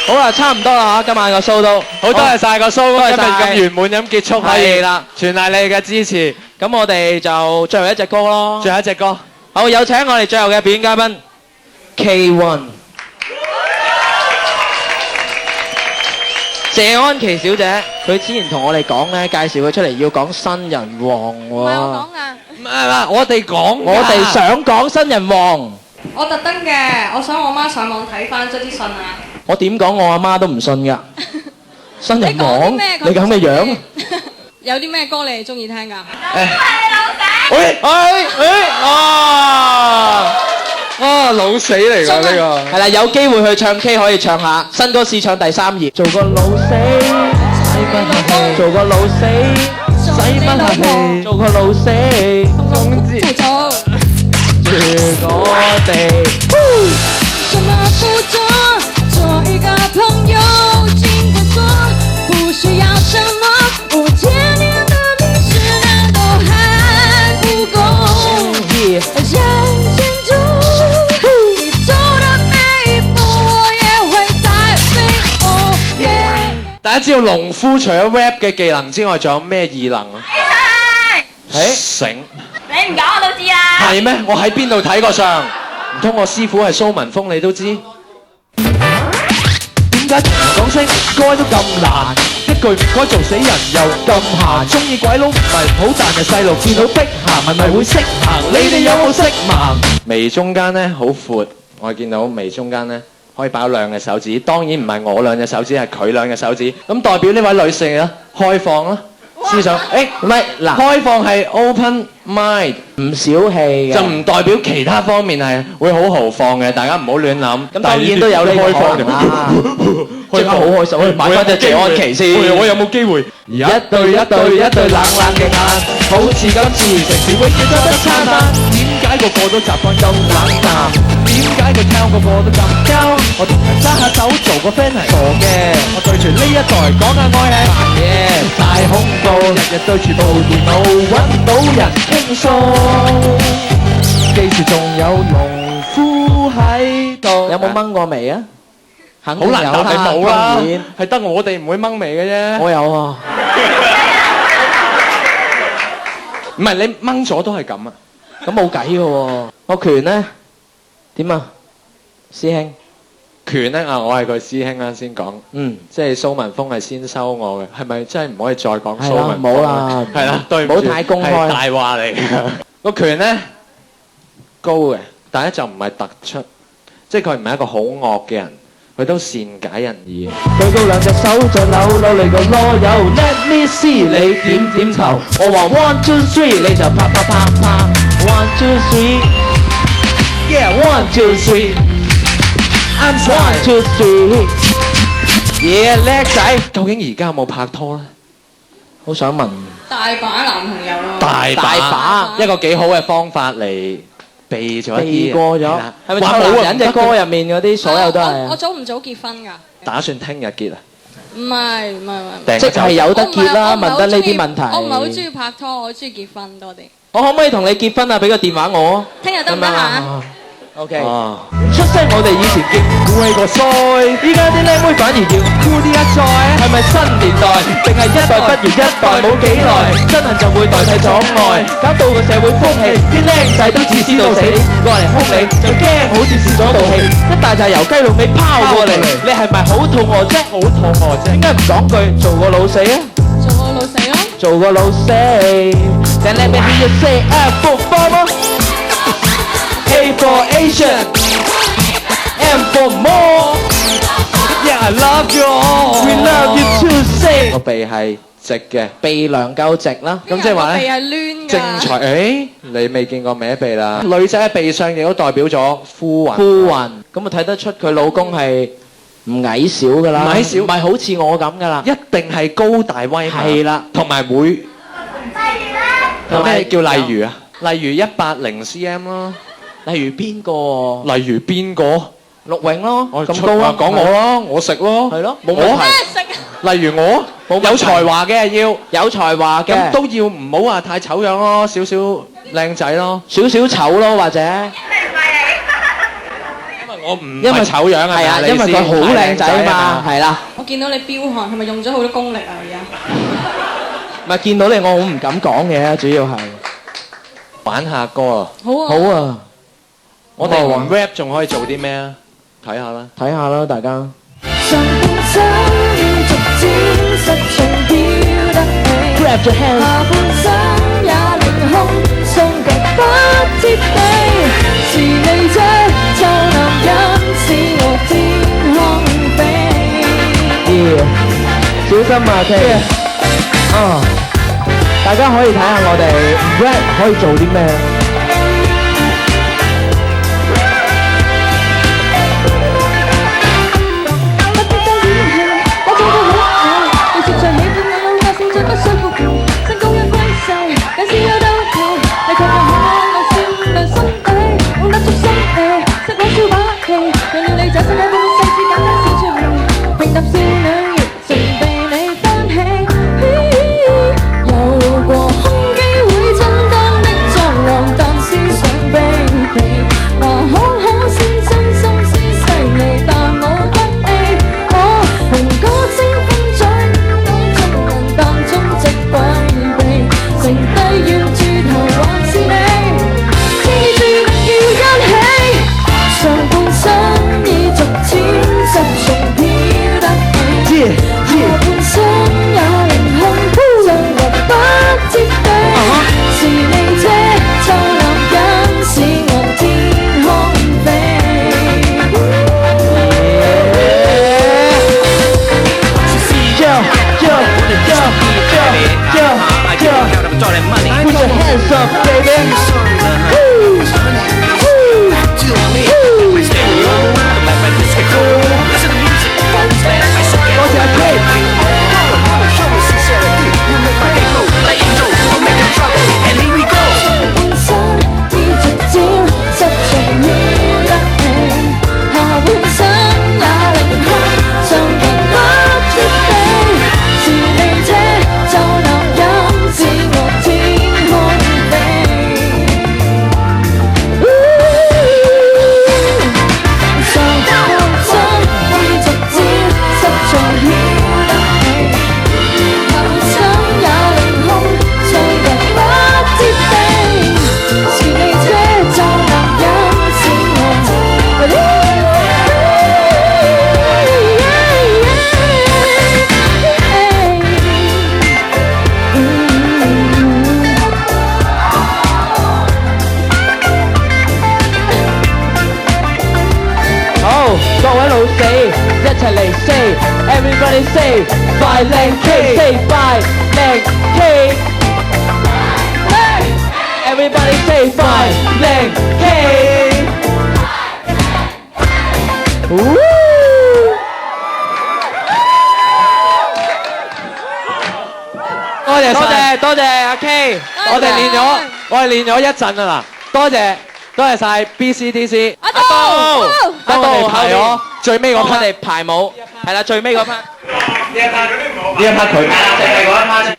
好啦，差唔多啦嚇，今晚個 show 都好多謝曬個 show，多謝今日咁圓滿咁結束，可以係啦，全賴你嘅支持。咁我哋就最後一隻歌咯。最後一隻歌，好，有請我哋最後嘅表演嘉賓 K1 謝安琪小姐，佢之前同我哋講咧，介紹佢出嚟要講新人王喎。唔係我講㗎，唔係我哋講，我哋想講新人王。我特登嘅，我想我媽上網睇翻咗啲信啊。我點講我阿媽都唔信㗎。新人王，你咁嘅樣。有啲咩歌你哋中意聽㗎？老死嚟㗎呢個。係啦，有機會去唱 K 可以唱下，新歌試唱第3頁。做個老死，使乜客氣？做個老死，使乜客氣？做個老死，總之住我哋。什麼不做，做一個朋友，盡管說，不需要什麼5千年的歷史，難道還不夠？向前走，你走的每一步，我也會在背後。大家知道農夫除咗 rap 嘅技能之外，仲有咩異能啊？醒。你唔講我都知啦。係咩？我喺邊度睇過相？唔通我師傅係蘇文峰，你都知？點解同人講聲該都咁難？一句唔該做死人又咁閒。中意鬼佬唔係唔好，但係細路見到碧咸係咪會識行？你哋有冇識盲？眉中間咧好闊，我見到眉中間咧可以擺2隻手指，當然唔係我2隻手指，係佢2隻手指。咁代表呢位女性啊，開放啦。思想，唔係嗱，開放係 open mind，唔小氣嘅，就唔代表其他方面係會好豪放嘅，大家唔好亂諗。咁當然都有呢個開放啦，即刻好開心，買翻隻謝安琪先。我有冇機會？一對冷冷嘅眼，好似今次城市永遠都得餐飯。點解個個都習慣咁冷淡？點解個 town 個個都咁膠？我同人揸下手做個 friend 係傻嘅，我對住呢一代講下愛係扮嘢，大恐怖，日日對住部電腦揾到人傾訴。記住仲有農夫喺度。有冇掹過眉啊？好難答你冇啦，係得我哋唔會掹眉嘅啫。我有啊。唔係你掹咗都係咁啊，咁冇計嘅喎。個拳咧點啊，師兄？拳咧啊，我係佢師兄啊，先講。即係蘇文峰係先收我嘅，係咪真係唔可以再講蘇文峰？冇啦，係啦，對唔住，唔好太公開，係大話嚟嘅。個拳咧高嘅，但係就唔係突出，即係佢唔係一個好惡嘅人。佢都善解人意。舉高2隻手就扭你個囉柚 ，Let me see 你點頭。我話 1 2 3，你就啪啪啪啪。1 2 3，Yeah 1 2 3，I'm 1 2 3，Yeah 叻仔。究竟而家有冇拍拖咧？好想問。大把男朋友咯。大把，一個幾好嘅方法嚟。避咗避過咗，係咪臭男人隻歌入面嗰啲所有都係？我早唔早結婚㗎？打算聽日結啊？唔係，即係有得結啦，問得呢啲問題。我唔係好中意拍拖，我中意結婚多啲。我可唔可以同你結婚啊？俾個電話我。聽日得唔得閒？OK。唔出聲，我哋以前叫鼓起個腮，依家啲靚妹反而要酷啲一載。係咪新年代？定係一代不如一代？冇幾耐，憎恨就會代替咗愛，搞到個社會風氣，啲靚仔都自私到死。過嚟兇你，就驚好似蝕咗道氣。一大紮油雞滷味拋過嚟，你係咪好肚餓啫？好肚餓啫。點解唔講句做個老死啊？做個老死咯。做個老死。Then let me hear you say F for Farmer。A for Asian, M for more. Yeah, I love you all. We love you too. Say 個鼻係直嘅，鼻梁夠直啦。咁即係話咧，鼻係攣㗎。正財，你未見過歪鼻啦。女仔喺鼻上亦都代表咗富運。富運，咁啊睇得出佢老公係唔矮小㗎啦。唔矮小，唔係好似我咁㗎啦。一定係高大威猛。係啦，同埋會。咩叫例如啊？例如180 cm 咯。例如邊個？例如邊個？陸永咯，咁高啊！講我咯，我食咯，係咯，冇問題。例如我有才華嘅要有才華嘅，咁都要唔好話太醜樣咯，少少靚仔咯，少少醜咯，或者。我唔因為醜樣係啊，因為佢好靚仔嘛，係啦。我見到你飆汗，係咪用咗好多功力啊？而家唔係見到你我好唔敢講嘅，主要係玩下歌啊！好啊，好啊，我哋 rap 仲可以做啲咩啊？睇下啦，睇下啦，大家。上半身已逐漸失重飄得起， Grab your hands 下半身也凌空送極不貼地，是你這臭男人使我天空飛。小心啊，K。大家可以睇下我哋 rap 可以做啲咩。Put your hands up, baby. Say, everybody say, 快靚 K, say 快靚 K. Everybody say 快靚 K. 多謝阿 K， 我哋練咗一陣啊嗱，多謝晒 BCDC 阿刀，我哋排咗最尾嗰 part， 我哋排舞係啦，最尾嗰 part 呢一 part 佢，淨係嗰一 part。